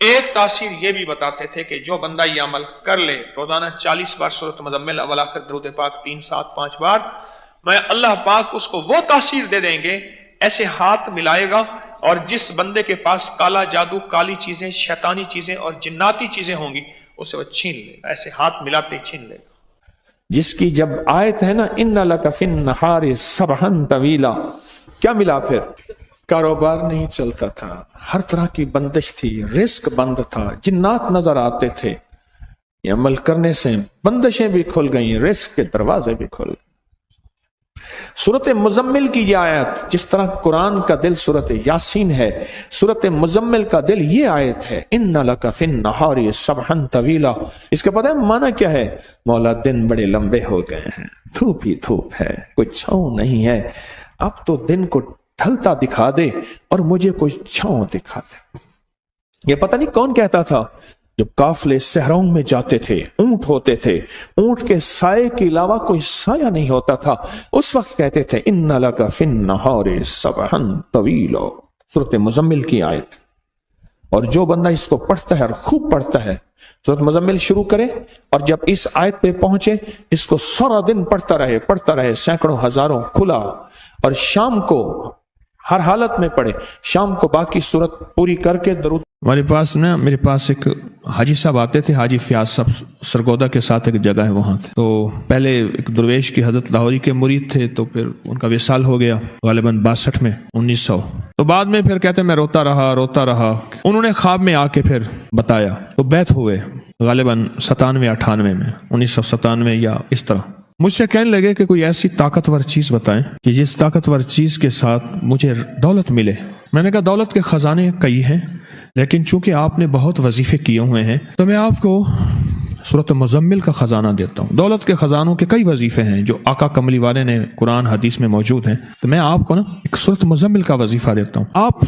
ایک تاثیر یہ بھی بتاتے تھے کہ جو بندہ یہ عمل کر لے، روزانہ 40 بار سورۃ مزمل اول آخر درود پاک 3 7 5 بار، میں اللہ پاک اس کو وہ تاثیر دے دیں گے، ایسے ہاتھ ملائے گا اور جس بندے کے پاس کالا جادو، کالی چیزیں، شیطانی چیزیں اور جناتی چیزیں ہوں گی اسے وہ چھین لے گا، ایسے ہاتھ ملاتے ہی چھین لے گا۔ جس کی جب آیت ہے نا ان لک فی النہار سبحا طویلا، کیا ملا پھر؟ کاروبار نہیں چلتا تھا، ہر طرح کی بندش تھی، رزق بند تھا، جنات نظر آتے تھے، یہ عمل کرنے سے بندشیں بھی کھل گئیں، رزق کے دروازے بھی کھل گئے۔ سورت مزمل کی یہ آیت، جس طرح قرآن کا دل سورت یاسین ہے، سورت مزمل کا دل یہ آیت ہے ان لک فی النہار سبحا طویلا۔ اس کا پتہ ہے معنی کیا ہے؟ مولا دن بڑے لمبے ہو گئے ہیں، دھوپ ہی دھوپ ہے، کوئی چھاؤں نہیں ہے، اب تو دن کو ڈھلتا دکھا دے اور مجھے کوئی چھاؤں دکھا دے۔ یہ پتہ نہیں کون کہتا تھا جب قافلے صحراؤں میں جاتے تھے، اونٹ ہوتے تھے، اونٹ کے سائے کے علاوہ کوئی سایہ نہیں ہوتا تھا، اس وقت کہتے تھے ان لک فی النہار سبحا طویلا، سورۃ مزمل کی آیت۔ اور جو بندہ اس کو پڑھتا ہے اور خوب پڑھتا ہے، سورۃ مزمل شروع کرے اور جب اس آیت پہ پہنچے اس کو سارا دن پڑھتا رہے، سینکڑوں ہزاروں کھلا، اور شام کو ہر حالت میں پڑھے، شام کو باقی سورت پوری کر کے درود۔ میرے پاس ایک حاجی صاحب آتے تھے، حاجی فیاض صاحب، سرگودا کے ساتھ ایک جگہ ہے وہاں تھے، تو پہلے ایک درویش کی حضرت لاہوری کے مرید تھے، تو پھر ان کا وصال ہو گیا غالباً 62 میں 1900، تو بعد میں پھر کہتے میں روتا رہا، انہوں نے خواب میں آ کے پھر بتایا، تو بیعت ہوئے غالباً 97 98 میں 1997 یا اس طرح۔ مجھ سے کہنے لگے کہ کوئی ایسی طاقتور چیز بتائیں کہ جس طاقتور چیز کے ساتھ مجھے دولت ملے۔ میں نے کہا دولت کے خزانے کئی ہیں، لیکن چونکہ آپ نے بہت وظیفے کیے ہوئے ہیں تو میں آپ کو سورۃ مزمل کا خزانہ دیتا ہوں۔ دولت کے خزانوں کے کئی وظیفے ہیں جو آقا کملی والے نے قرآن حدیث میں موجود ہیں، تو میں آپ کو نا ایک سورۃ مزمل کا وظیفہ دیتا ہوں، آپ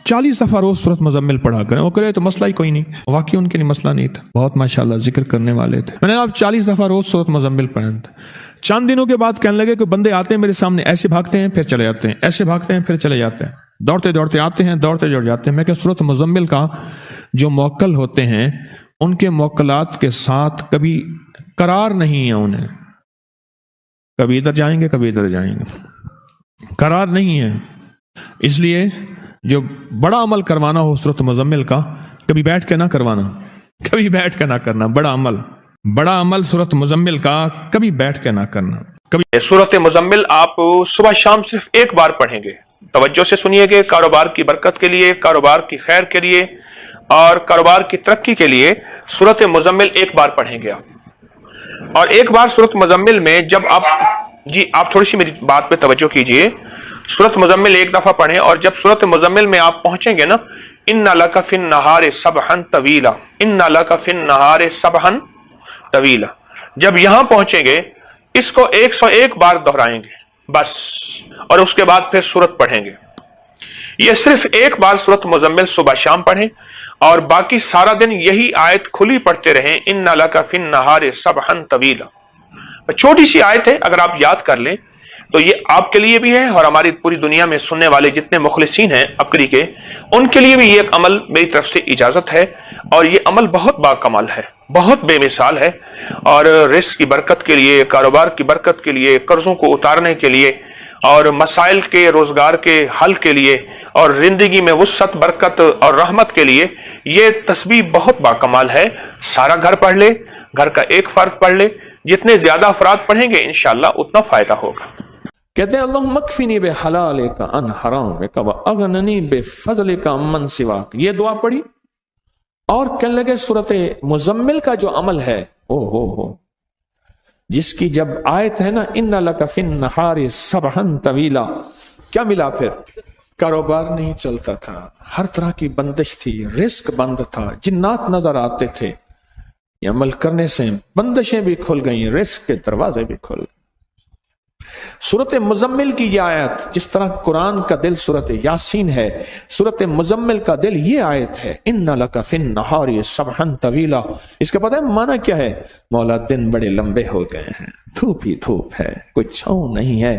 40 دفعہ روز سورۃ مزمل پڑھا کریں۔ وہ کرے تو مسئلہ ہی کوئی نہیں، واقعی ان کے لیے مسئلہ نہیں تھا، بہت ماشاءاللہ ذکر کرنے والے تھے۔ میں نے آپ 40 دفعہ روز سورۃ مزمل پڑھیں۔ چند دنوں کے بعد کہنے لگے کہ بندے آتے ہیں میرے سامنے، ایسے بھاگتے ہیں پھر چلے جاتے ہیں، ایسے بھاگتے ہیں پھر چلے جاتے ہیں، دوڑتے آتے ہیں، دوڑتے جاتے ہیں۔ میں کہ سورۃ مزمل کا جو موکل ہوتے ہیں ان کے موکلات کے ساتھ کبھی قرار نہیں ہے، انہیں کبھی ادھر جائیں گے کبھی ادھر جائیں گے، قرار نہیں ہے۔ اس لیے جو بڑا عمل کروانا ہو سورۃ مزمل کا، کبھی بیٹھ کے نہ کروانا، کبھی بیٹھ کے نہ کرنا، بڑا عمل سورۃ مزمل کا کبھی بیٹھ کے نہ کرنا۔ کبھی سورۃ مزمل آپ صبح شام صرف ایک بار پڑھیں گے، توجہ سے سنیے گے، کاروبار کی برکت کے لیے، کاروبار کی خیر کے لیے اور کاروبار کی ترقی کے لیے سورۃ مزمل ایک بار پڑھیں گے آپ۔ اور ایک بار سورۃ مزمل میں جب آپ تھوڑی سی میری بات پہ توجہ کیجئے، سورۃ مزمل ایک دفعہ پڑھیں اور جب سورۃ مزمل میں آپ پہنچیں گے نا، ان لک فی النہار سبحا طویلا، ان لک فی النہار سبحا طویلا، جب یہاں پہنچیں گے اس کو 101 بار دہرائیں گے بس، اور اس کے بعد پھر سورت پڑھیں گے۔ یہ صرف ایک بار سورت مزمل صبح شام پڑھیں اور باقی سارا دن یہی آیت کھلی پڑھتے رہیں، ان لک فی النہار سبحا طویلا۔ چھوٹی سی آیت ہے، اگر آپ یاد کر لیں تو یہ آپ کے لیے بھی ہے اور ہماری پوری دنیا میں سننے والے جتنے مخلصین ہیں اپکری کے، ان کے لیے بھی یہ ایک عمل میری طرف سے اجازت ہے، اور یہ عمل بہت باکمال ہے، بہت بے مثال ہے، اور رزق کی برکت کے لیے، کاروبار کی برکت کے لیے، قرضوں کو اتارنے کے لیے اور مسائل کے روزگار کے حل کے لیے اور زندگی میں وسعت، برکت اور رحمت کے لیے یہ تسبیح بہت باکمال ہے۔ سارا گھر پڑھ لے، گھر کا ایک فرد پڑھ لے، جتنے زیادہ افراد پڑھیں گے انشاءاللہ اتنا فائدہ ہوگا۔ کہتے ہیں اللہم اکفنی بحلالک عن حرامک واغننی بفضلک عمن سواک، یہ دعا پڑھی اور کہنے لگے سورۃ مزمل کا جو عمل ہے، جس کی جب آیت ہے نا ان لک فی النہار سبحا طویلا، کیا ملا پھر؟ کاروبار نہیں چلتا تھا، ہر طرح کی بندش تھی، رزق بند تھا، جنات نظر آتے تھے، یہ عمل کرنے سے بندشیں بھی کھل گئیں، رزق کے دروازے بھی کھل گئے۔ سورت مزمل کی یہ آیت، جس طرح قرآن کا دل سورت یاسین ہے، سورت مزمل کا دل یہ آیت ہے ان لک فی النہار سبحا طویلا۔ اس کا پتہ ہے معنی کیا ہے؟ مولا دن بڑے لمبے ہو گئے ہیں، دھوپ ہی دھوپ ہے، کوئی چھاؤں نہیں ہے،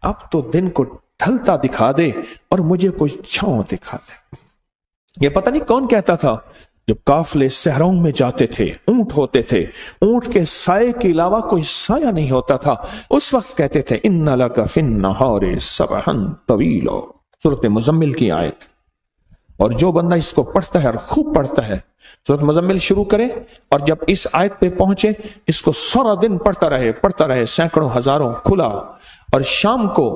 اب تو دن کو ڈھلتا دکھا دے اور مجھے کوئی چھاؤں دکھا دے۔ یہ پتہ نہیں کون کہتا تھا جب قافلے صحراؤں میں جاتے تھے، اونٹ ہوتے تھے، اونٹ کے سائے کے علاوہ کوئی سایہ نہیں ہوتا تھا، اس وقت کہتے تھے ان لک فی النہار سبحا طویلا، سورۃ مزمل کی آیت۔ اور جو بندہ اس کو پڑھتا ہے اور خوب پڑھتا ہے، سورۃ مزمل شروع کرے اور جب اس آیت پہ پہنچے اس کو سارا دن پڑھتا رہے، سینکڑوں ہزاروں کھلا، اور شام کو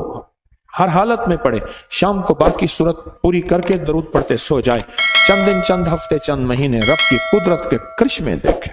ہر حالت میں پڑھے، شام کو باقی سورت پوری کر کے درود پڑھتے سو جائے، چند دن، چند ہفتے، چند مہینے رب کی قدرت کے کرشمے دیکھے۔